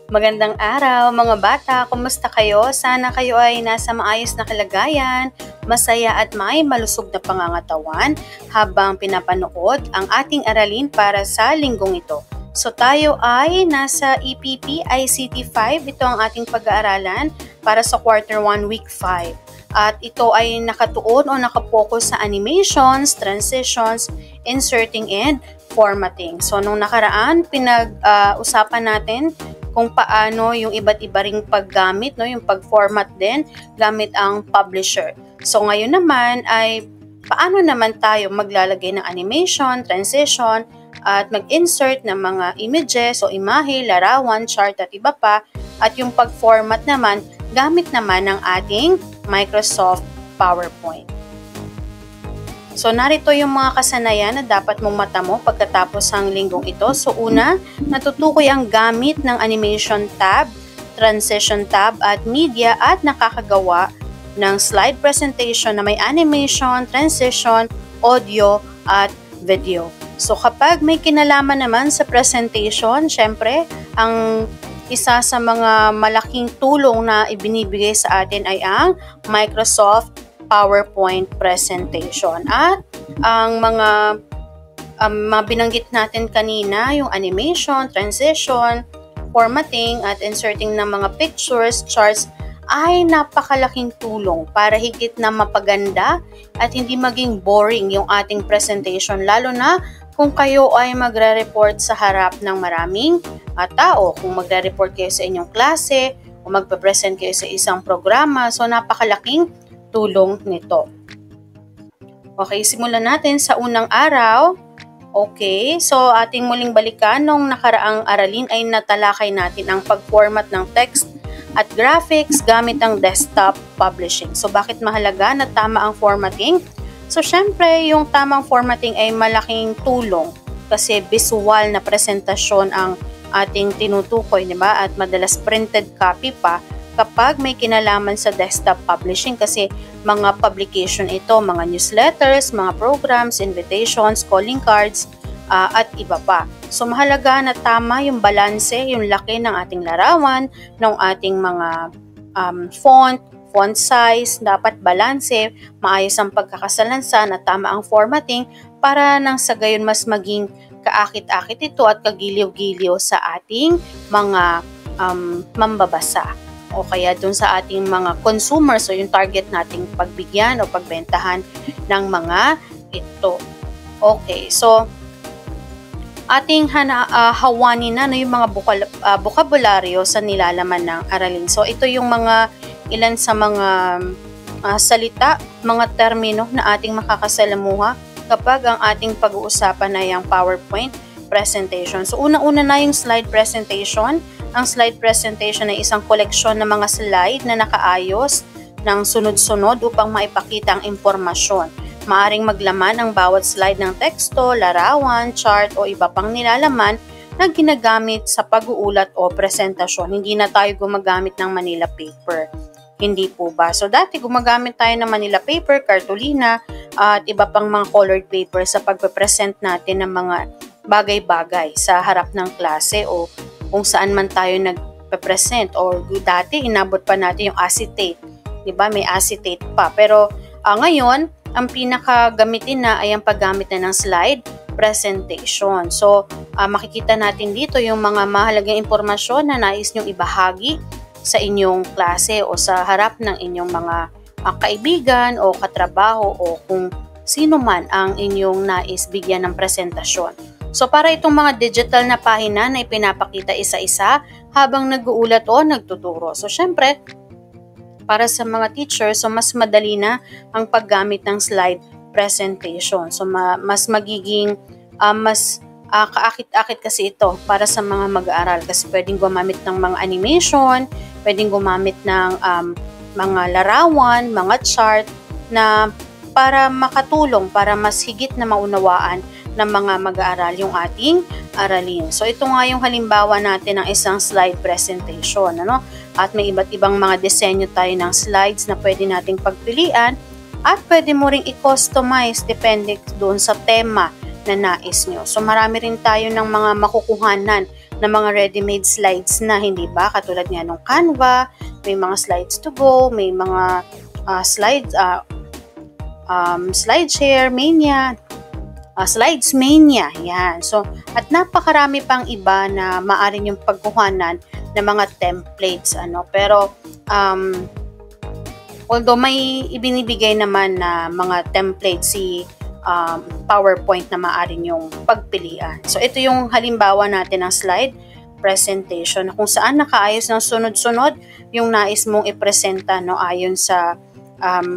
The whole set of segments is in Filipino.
Magandang araw mga bata, kumusta kayo? Sana kayo ay nasa maayos na kalagayan, masaya at may malusog na pangangatawan habang pinapanood ang ating aralin para sa linggong ito. So tayo ay nasa EPP ICT 5, ito ang ating pag-aaralan para sa Quarter 1 Week 5. At ito ay nakatuon o nakapokus sa animations, transitions, inserting and formatting. So nung nakaraan, pinag-usapan natin kung paano yung iba't iba ring paggamit, no, yung pag-format din gamit ang publisher. So ngayon naman ay paano naman tayo maglalagay ng animation, transition, at mag-insert ng mga images o imahe, larawan, chart at iba pa. At yung pag-format naman, gamit naman ng ating Microsoft PowerPoint. So, narito yung mga kasanayan na dapat mong matamo pagkatapos ng linggong ito. So, una, natutukoy ang gamit ng animation tab, transition tab at media at nakakagawa ng slide presentation na may animation, transition, audio at video. So, kapag may kinalaman naman sa presentation, syempre, ang isa sa mga malaking tulong na ibinibigay sa atin ay ang Microsoft PowerPoint presentation. At ang mga binanggit natin kanina, yung animation, transition, formatting at inserting ng mga pictures, charts, ay napakalaking tulong para higit na mapaganda at hindi maging boring yung ating presentation, lalo na kung kayo ay magre-report sa harap ng maraming tao, kung magre-report kayo sa inyong klase o magpe-present kayo sa isang programa. So napakalaking tulong nito. Okay, simulan natin sa unang araw. Okay, so ating muling balikan nung nakaraang aralin ay natalakay natin ang pag-format ng text at graphics gamit ang desktop publishing. So bakit mahalaga na tama ang formatting? So syempre, yung tamang formatting ay malaking tulong kasi visual na presentasyon ang ating tinutukoy, di ba? At madalas printed copy pa kapag may kinalaman sa desktop publishing kasi mga publication ito, mga newsletters, mga programs, invitations, calling cards, at iba pa. So mahalaga na tama yung balanse, yung laki ng ating larawan, ng ating mga font size, dapat balanse, maayos ang pagkakasalansan at tama ang formatting para nang sa gayon mas maging kaakit-akit ito at kagiliw-giliw sa ating mga mambabasa o kaya dun sa ating mga consumers o yung target nating pagbigyan o pagbentahan ng mga ito. Okay, so ating hawanin na yung mga bokabularyo sa nilalaman ng aralin. So ito yung mga ilan sa mga salita, mga termino na ating makakasalamuha kapag ang ating pag-uusapan ay ang PowerPoint presentation. So unang-una na yung slide presentation. Ang slide presentation ay isang koleksyon ng mga slide na nakaayos ng sunod-sunod upang maipakita ang impormasyon. Maaring maglaman ang bawat slide ng teksto, larawan, chart o iba pang nilalaman na ginagamit sa pag-uulat o presentasyon. Hindi na tayo gumagamit ng Manila paper. Hindi po ba? So dati gumagamit tayo ng Manila paper, cartolina at iba pang mga colored paper sa pagpe-present natin ng mga bagay-bagay sa harap ng klase o kung saan man tayo nagpe-present or dati inabot pa natin yung acetate. 'Di ba? May acetate pa. Pero ngayon, ang pinakagamitin na ay ang paggamit na ng slide presentation. So, makikita natin dito yung mga mahalagang impormasyon na nais nyong ibahagi sa inyong klase o sa harap ng inyong mga kaibigan o katrabaho o kung sino man ang inyong nais bigyan ng presentasyon. So, para itong mga digital na pahina na ipinapakita isa-isa habang nag-uulat o nagtuturo. So, syempre, para sa mga teachers, so mas madali na ang paggamit ng slide presentation. So, mas magiging, kaakit-akit kasi ito para sa mga mag-aaral kasi pwedeng gumamit ng mga animation, pwedeng gumamit ng mga larawan, mga chart na para makatulong, para mas higit na maunawaan ng mga mag-aaral yung ating aralin. So ito nga yung halimbawa natin ng isang slide presentation, ano? At may iba't ibang mga disenyo tayo ng slides na pwede nating pagpilian at pwede mo ring i-customize depende doon sa tema na nais nyo. So marami rin tayo ng mga makukuhanan na mga ready-made slides na, hindi ba? Katulad nga ng Canva, may mga slides to go, may mga SlideShare Mania, Slides Mania, yan. So, at napakarami pang iba na maaari yung pagkuhanan ng mga templates, Pero, although may ibinibigay naman na mga templates si PowerPoint na maaari yung pagpilian. So, ito yung halimbawa natin ng slide presentation kung saan nakaayos ng sunod-sunod yung nais mong ipresenta, ayon sa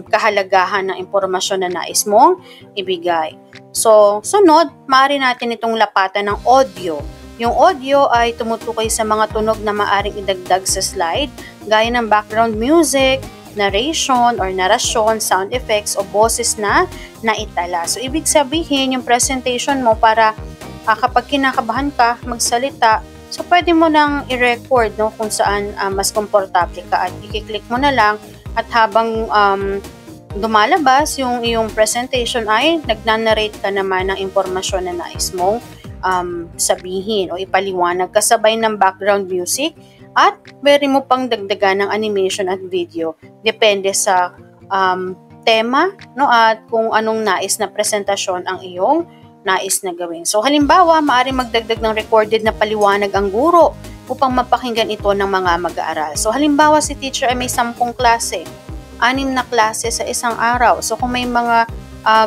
kahalagahan ng impormasyon na nais mong ibigay. So, sunod, maaari natin itong lapatan ng audio. Yung audio ay tumutukoy sa mga tunog na maaring idagdag sa slide, gaya ng background music, narration or narasyon, sound effects o boses na naitala. So, ibig sabihin, yung presentation mo para kapag kinakabahan ka magsalita, so pwede mo nang i-record kung saan mas komportable ka at i-click mo na lang at habang lumalabas yung iyong presentation ay nagnanarrate ka naman ng impormasyon na nais mong sabihin o ipaliwanag kasabay ng background music at pwede mo pang dagdagan ng animation at video. Depende sa tema at kung anong nais na presentasyon ang iyong nais na gawin. So halimbawa, maaari magdagdag ng recorded na paliwanag ang guro upang mapakinggan ito ng mga mag-aaral. So halimbawa, si teacher ay may 10 klase, 6 na klase sa isang araw. So kung may mga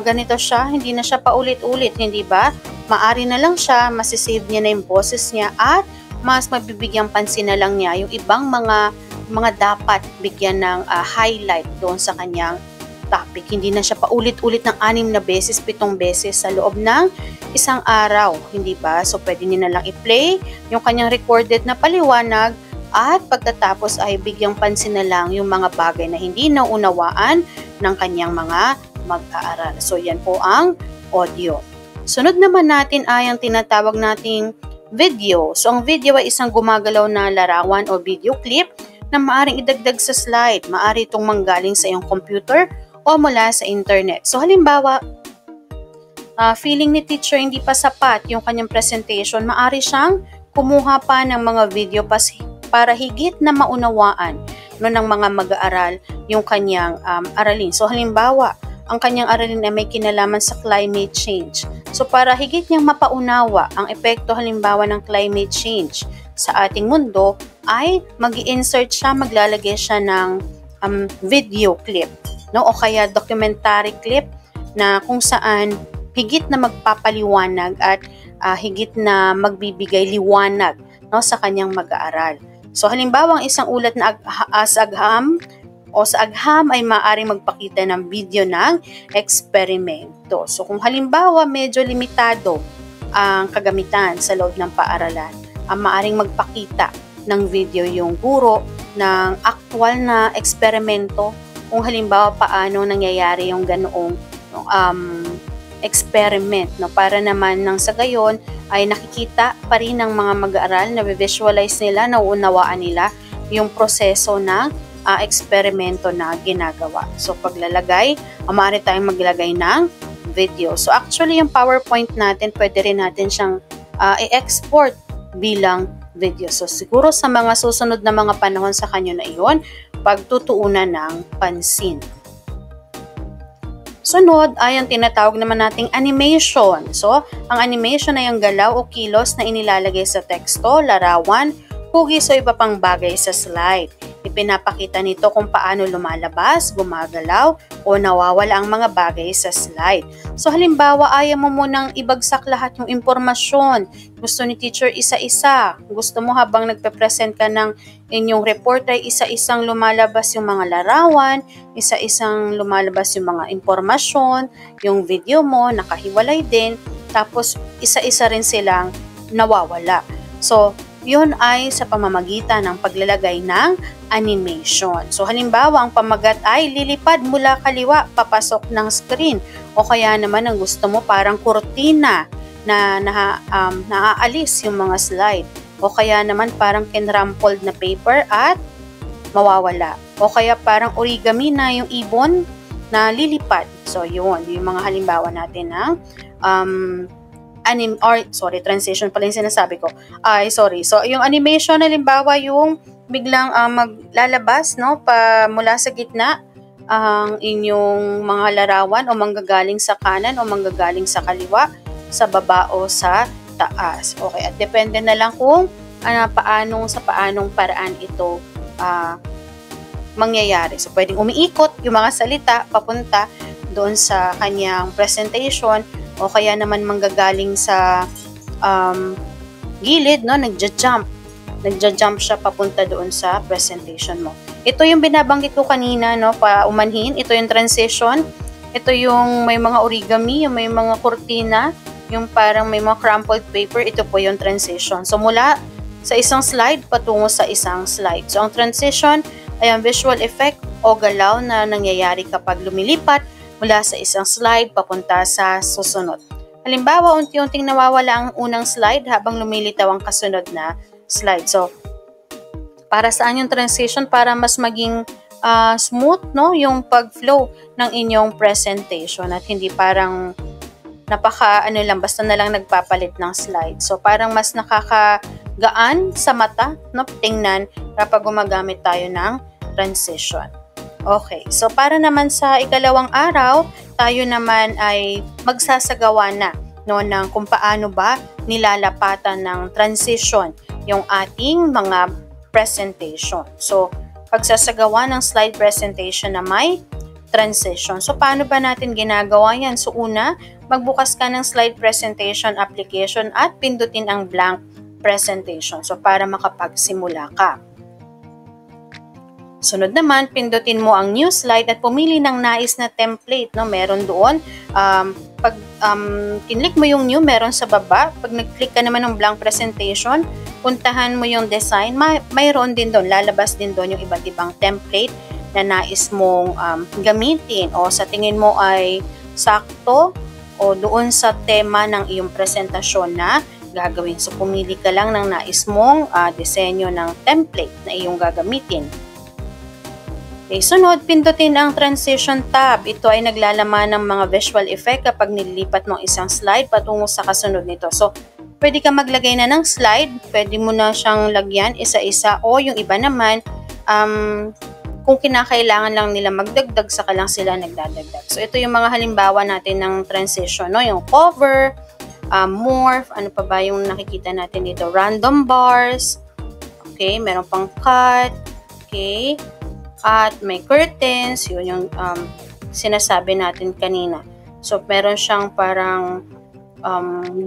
ganito siya, hindi na siya paulit-ulit, hindi ba? Maaari na lang siya, masisave niya na yung boses niya at mas mabibigyang pansin na lang niya yung ibang mga dapat bigyan ng highlight doon sa kanyang topic. Hindi na siya paulit-ulit ng 6 na beses, 7 beses sa loob ng isang araw, hindi ba? So, pwede niyo na lang i-play yung kanyang recorded na paliwanag at pagkatapos ay bigyang pansin na lang yung mga bagay na hindi naunawaan ng kanyang mga mag-aaral. So, yan po ang audio. Sunod naman natin ay ang tinatawag nating video. So, ang video ay isang gumagalaw na larawan o video clip na maaring idagdag sa slide. Maaari itong manggaling sa iyong computer o mula sa internet. So, halimbawa, feeling ni teacher hindi pa sapat yung kanyang presentation, maaari siyang kumuha pa ng mga video para higit na maunawaan ng mga mag-aaral yung kanyang aralin. So, halimbawa, ang kanyang aralin ay may kinalaman sa climate change. So, para higit niyang mapaunawa ang epekto halimbawa ng climate change sa ating mundo, ay mag-i-insert siya, maglalagay siya ng video clip, o kaya documentary clip na kung saan higit na magpapaliwanag at higit na magbibigay liwanag sa kanyang mag-aaral. So halimbawa, ang isang ulat na sa agham ay maaaring magpakita ng video ng eksperimento. So kung halimbawa medyo limitado ang kagamitan sa loob ng paaralan, maaaring magpakita ng video yung guro ng aktual na eksperimento kung halimbawa paano nangyayari yung ganoong experiment, para naman nang sa gayon ay nakikita pa rin ng mga mag-aaral, na visualize nila, nauunawaan nila yung proseso ng eksperimento na ginagawa. So paglalagay, maaari tayong maglagay ng video. So actually yung PowerPoint natin, pwede rin natin siyang i-export bilang video. So siguro sa mga susunod na mga panahon sa kanyo na iyon, pagtutuunan ng pansin. Sunod ay ang tinatawag naman nating animation. So, ang animation ay ang galaw o kilos na inilalagay sa teksto, larawan, hugis o iba pang bagay sa slide. Ipinapakita nito kung paano lumalabas, gumagalaw, o nawawala ang mga bagay sa slide. So halimbawa, ayaw mo munang ibagsak lahat yung impormasyon. Gusto ni teacher isa-isa. Gusto mo habang nagpe-present ka ng inyong report ay isa-isang lumalabas yung mga larawan, isa-isang lumalabas yung mga impormasyon, yung video mo nakahiwalay din, tapos isa-isa rin silang nawawala. So, yun ay sa pamamagitan ng paglalagay ng animation. So halimbawa, ang pamagat ay lilipad mula kaliwa papasok ng screen, o kaya naman ang gusto mo parang kurtina na naaalis yung mga slide, o kaya naman parang kinrumpled na paper at mawawala, o kaya parang origami na yung ibon na lilipad. So yun, yung mga halimbawa natin ng transition pala yung sinasabi ko. So, yung animation, halimbawa yung biglang maglalabas, no, mula sa gitna, ang inyong mga larawan o manggagaling sa kanan o manggagaling sa kaliwa, sa baba o sa taas. Okay, at depende na lang kung sa paanong paraan ito mangyayari. So, pwedeng umiikot yung mga salita papunta doon sa kanyang presentation o kaya naman manggagaling sa gilid, no, nagja-jump siya papunta doon sa presentation mo. Ito yung binabanggit ko kanina, no, paumanhin. Ito yung transition. Ito yung may mga origami, yung may mga kurtina, yung parang may mga crumpled paper. Ito po yung transition. So, mula sa isang slide patungo sa isang slide. So, ang transition ay ang visual effect o galaw na nangyayari kapag lumilipat mula sa isang slide papunta sa susunod. Halimbawa, unti-unting nawawala ang unang slide habang lumilitaw ang kasunod na slide. So, para saan yung transition? Para mas maging smooth, no, yung pag-flow ng inyong presentation at hindi parang basta na lang nagpapalit ng slide. So, parang mas nakakagaan sa mata, no, tingnan kapag gumagamit tayo ng transition. Okay, so para naman sa ikalawang araw, tayo naman ay magsasagawa na, no, ng kung paano ba nilalapatan ng transition yung ating mga presentation. So, pagsasagawa ng slide presentation na may transition. So, paano ba natin ginagawa yan? So, una, magbukas ka ng slide presentation application at pindutin ang blank presentation. So, para makapagsimula ka. Sunod naman, pindutin mo ang new slide at pumili ng nais na template. No? Meron doon. Pag kinlik mo yung new, meron sa baba. Pag nag-click ka naman ng blank presentation, puntahan mo yung design, mayroon din doon, lalabas din doon yung iba't ibang template na nais mong gamitin o sa tingin mo ay sakto o doon sa tema ng iyong presentasyon na gagawin. So, pumili ka lang ng nais mong disenyo ng template na iyong gagamitin. Okay, sunod, pindutin ang Transition tab. Ito ay naglalaman ng mga visual effect kapag nililipat mo isang slide patungo sa kasunod nito. So, pwede ka maglagay na ng slide, pwede mo na siyang lagyan isa-isa o yung iba naman, kung kinakailangan lang nila magdagdag, saka lang sila nagdadagdag. So, ito yung mga halimbawa natin ng transition, no? Yung cover, morph, ano pa ba yung nakikita natin dito? Random bars, okay, meron pang cut, okay, at may curtains, yun yung sinasabi natin kanina. So, meron siyang parang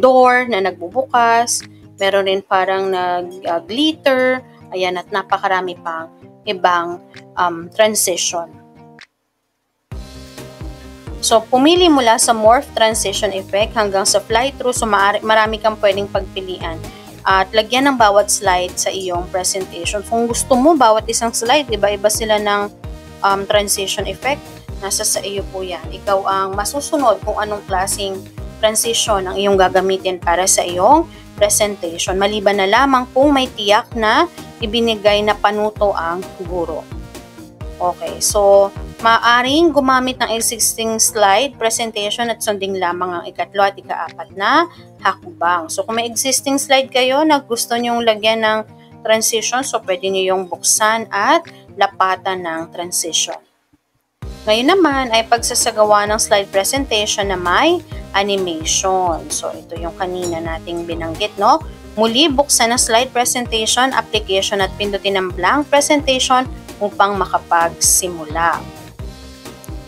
door na nagbubukas, meron rin parang nag-glitter, ayan, at napakarami pang ibang transition. So, pumili mula sa morph transition effect hanggang sa fly-through, so marami kang pwedeng pagpilian. At lagyan ng bawat slide sa iyong presentation. Kung gusto mo, bawat isang slide, iba-iba sila ng transition effect, nasa sa iyo po yan. Ikaw ang masusunod kung anong klaseng transition ang iyong gagamitin para sa iyong presentation. Maliban na lamang kung may tiyak na ibinigay na panuto ang guro. Okay, so maaaring gumamit ng existing slide presentation at sundin lamang ang ikatlo at ikaapat na hakbang. So kung may existing slide kayo na gusto nyong lagyan ng transition, so pwede nyo yung buksan at lapatan ng transition. Ngayon naman ay pagsasagawa ng slide presentation na may animation. So ito yung kanina nating binanggit, no? Muli, buksan ang slide presentation application at pindutin ang blank presentation upang makapagsimula.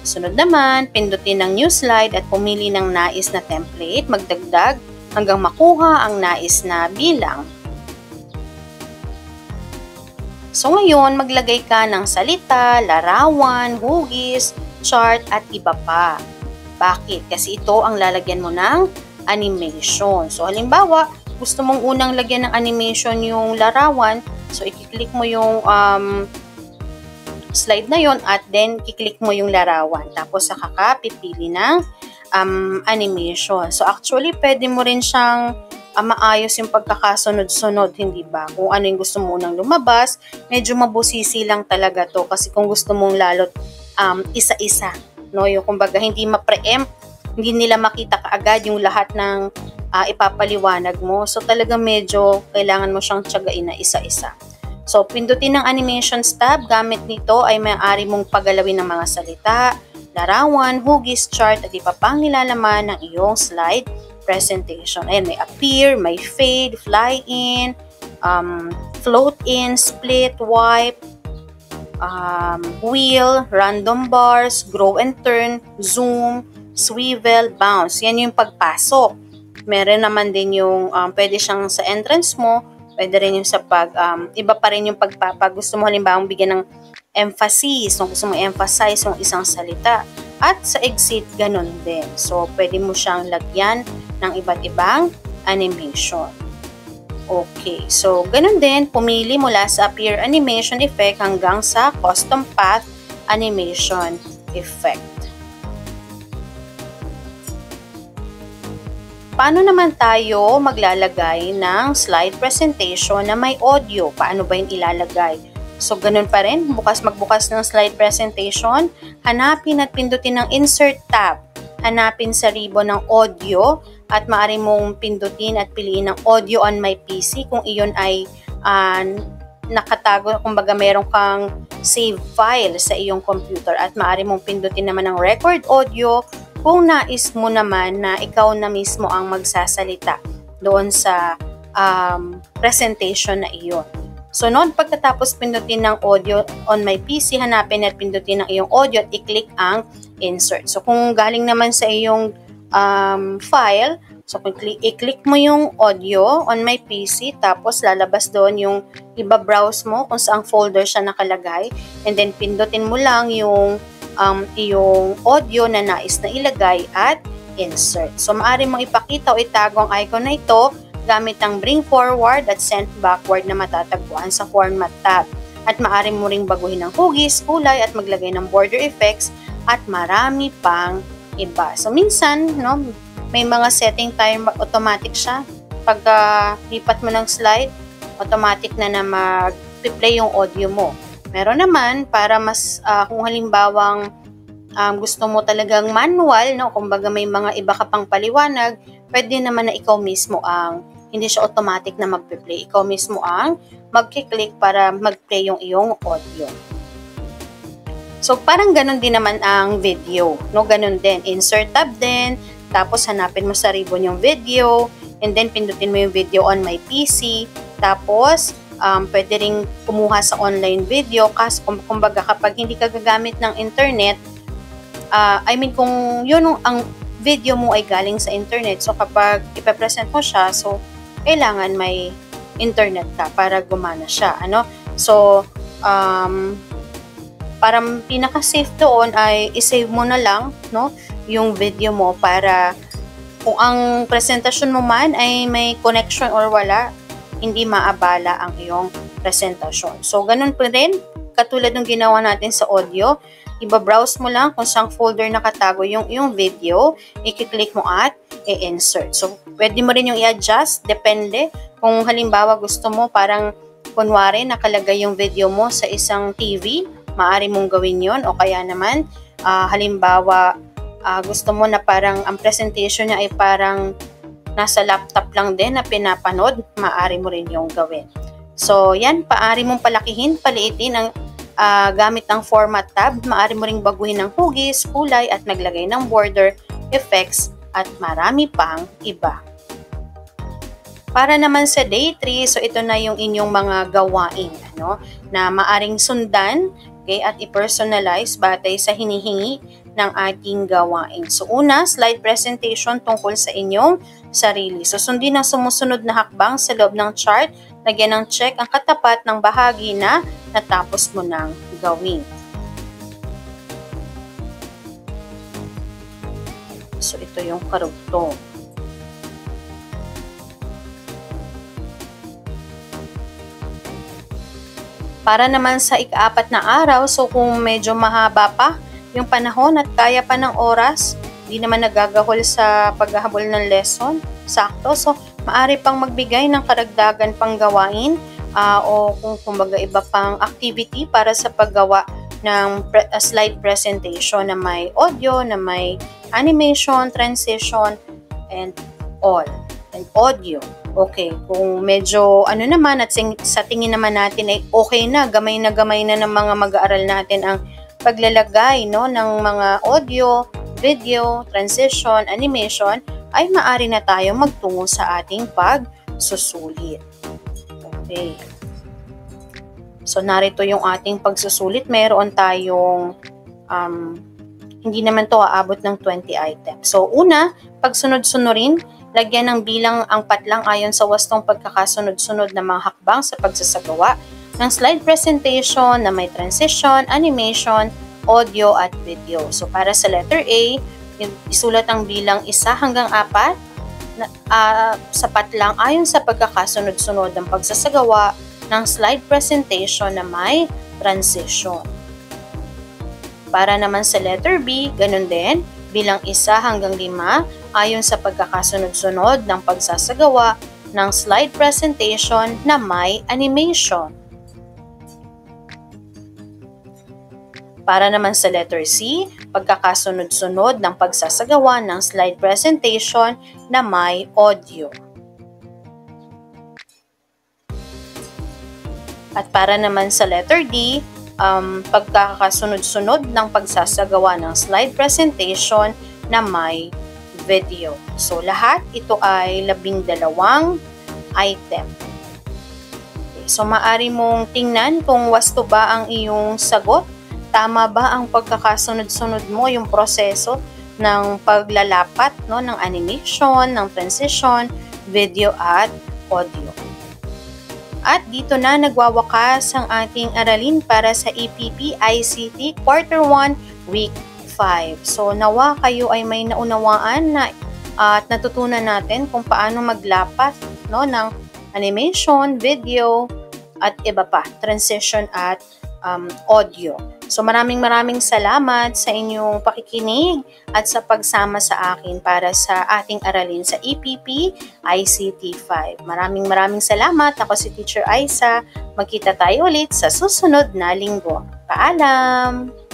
Sunod naman, pindutin ang new slide at pumili ng nais na template, magdagdag hanggang makuha ang nais na bilang. So ngayon, maglagay ka ng salita, larawan, hugis, chart at iba pa. Bakit? Kasi ito ang lalagyan mo ng animation. So halimbawa, gusto mong unang lagyan ng animation yung larawan, so i-click mo yung slide na yon at then kiklik mo yung larawan. Tapos saka ka pipili ng animation. So actually, pwede mo rin siyang maayos yung pagkakasunod-sunod, hindi ba? Kung ano yung gusto mo nang lumabas, medyo mabusisi lang talaga to. Kasi kung gusto mong lalot isa-isa, no? Yung kumbaga hindi ma-preempt, hindi nila makita kaagad yung lahat ng ipapaliwanag mo. So talagang medyo kailangan mo siyang tiyagain na isa-isa. So pindutin ng Animations tab, gamit nito ay maaari mong pagalawin ng mga salita, larawan, hugis, chart at iba pang nilalaman ng iyong slide presentation. Ayan, may appear, may fade, fly in, float in, split, wipe, wheel, random bars, grow and turn, zoom, swivel, bounce. Yan yung pagpasok. Meron naman din yung pwede siyang sa entrance mo, pwede rin yung sa iba pa rin yung gusto mo halimbawa bigyan ng emphasis, kung gusto mo emphasize yung isang salita. At sa exit, ganun din. So, pwede mo siyang lagyan ng iba't ibang animation. Okay, so ganun din, pumili mula sa appear animation effect hanggang sa custom path animation effect. Paano naman tayo maglalagay ng slide presentation na may audio? Paano ba yung ilalagay? So, ganun pa rin, magbukas ng slide presentation, hanapin at pindutin ng Insert tab. Hanapin sa ribbon ng audio at maaari mong pindutin at piliin ng audio on my PC kung iyon ay nakatago, kumbaga meron kang save file sa iyong computer at maaari mong pindutin naman ng record audio kung nais mo naman na ikaw na mismo ang magsasalita doon sa presentation na iyon. So, noon pagkatapos pindutin ng audio on my PC, hanapin at pindutin ang iyong audio at i-click ang insert. So, kung galing naman sa iyong file, so i-click mo yung audio on my PC, tapos lalabas doon yung iba-browse mo kung saang folder siya nakalagay, and then pindutin mo lang yung iyong audio na nais na ilagay at insert. So, maaari mong ipakita o itago ang icon na ito gamit ang bring forward at send backward na matatagpuan sa format tab. At maaari mo ring baguhin ng hugis, kulay at maglagay ng border effects at marami pang iba. So, minsan, no, may mga setting tayo, automatic siya. Pagka lipat mo ng slide, automatic na mag-play yung audio mo. Meron naman, para mas, kung halimbawang gusto mo talagang manual, no, kumbaga may mga iba ka pang paliwanag, pwede naman na ikaw mismo hindi siya automatic na mag-play. Ikaw mismo ang mag-click para mag-play yung iyong audio. So, parang ganun din naman ang video, no, ganun din. Insert tab din, tapos hanapin mo sa ribbon yung video, and then pindutin mo yung video on my PC, tapos, pwede ring kumuha sa online video kasi kumbaga kapag hindi ka gagamit ng internet, kung yun ang video mo ay galing sa internet, so kapag ipapresent mo siya, so kailangan may internet ka para gumana siya, ano? So, parang pinaka-safe doon ay i-save mo na lang, no, yung video mo para kung ang presentasyon mo man ay may connection or wala, hindi maabala ang iyong presentasyon. So, ganun pa rin, katulad ng ginawa natin sa audio, iba-browse mo lang kung saan folder nakatago yung video, i-click mo at i-insert. So, pwede mo rin yung i-adjust, depende. Kung halimbawa gusto mo, parang kunwari nakalagay yung video mo sa isang TV, maaari mong gawin yon, o kaya naman, halimbawa, gusto mo na parang ang presentation niya ay parang nasa laptop lang din na pinapanood, maaari mo rin yung gawin. So, yan, paari mong palakihin, paliitin ang gamit ng format tab. Maaari mo ring baguhin ng hugis, kulay at maglagay ng border effects at marami pang iba. Para naman sa day 3, so ito na yung inyong mga gawain, ano, na maaring sundan, okay, at i-personalize batay sa hinihingi ng ating gawain. So, una, slide presentation tungkol sa inyong sarili. So, sundin ang sumusunod na hakbang sa loob ng chart. Lagyan ng check ang katapat ng bahagi na natapos mo nang gawin. So, ito yung karugtong. Para naman sa ika-4 na araw, so kung medyo mahaba pa yung panahon at kaya pa ng oras, hindi naman nagagahol sa paghahabol ng lesson, sakto. So, maaari pang magbigay ng karagdagan pang gawain o kung kumbaga iba pang activity para sa paggawa ng slide presentation na may audio, na may animation, transition, and all. and audio. Okay, kung medyo ano naman at sa tingin naman natin ay okay na gamay na ng mga mag-aaral natin ang paglalagay no, ng mga audio, video, transition, animation, ay maaari na tayo magtungo sa ating pagsusulit. Okay. So, narito yung ating pagsusulit. Meron tayong, hindi naman to aabot ng 20 items. So, una, pagsunod-sunurin, lagyan ng bilang ang patlang ayon sa wastong pagkakasunod-sunod na mga hakbang sa pagsasagawa ng slide presentation na may transition, animation, audio at video. So, para sa letter A, isulat ang bilang 1 hanggang 4 sapat lang ayon sa pagkakasunod-sunod ng pagsasagawa ng slide presentation na may transition. Para naman sa letter B, ganun din, bilang 1 hanggang 5 ayon sa pagkakasunod-sunod ng pagsasagawa ng slide presentation na may animation. Para naman sa letter C, pagkakasunod-sunod ng pagsasagawa ng slide presentation na may audio. At para naman sa letter D, pagkakasunod-sunod ng pagsasagawa ng slide presentation na may video. So, lahat ito ay 12 item. Okay, so, maaari mong tingnan kung wasto ba ang iyong sagot. Tama ba ang pagkakasunod-sunod mo, yung proseso ng paglalapat no, ng animation, ng transition, video at audio. At dito na nagwawakas ang ating aralin para sa EPP ICT Quarter 1, Week 5. So nawa kayo ay may naunawaan na at natutunan natin kung paano maglapat no, ng animation, video at iba pa, transition at audio. So maraming salamat sa inyong pakikinig at sa pagsama sa akin para sa ating aralin sa EPP ICT 5. Maraming salamat. Ako si Teacher Aisa. Magkita tayo ulit sa susunod na linggo. Paalam!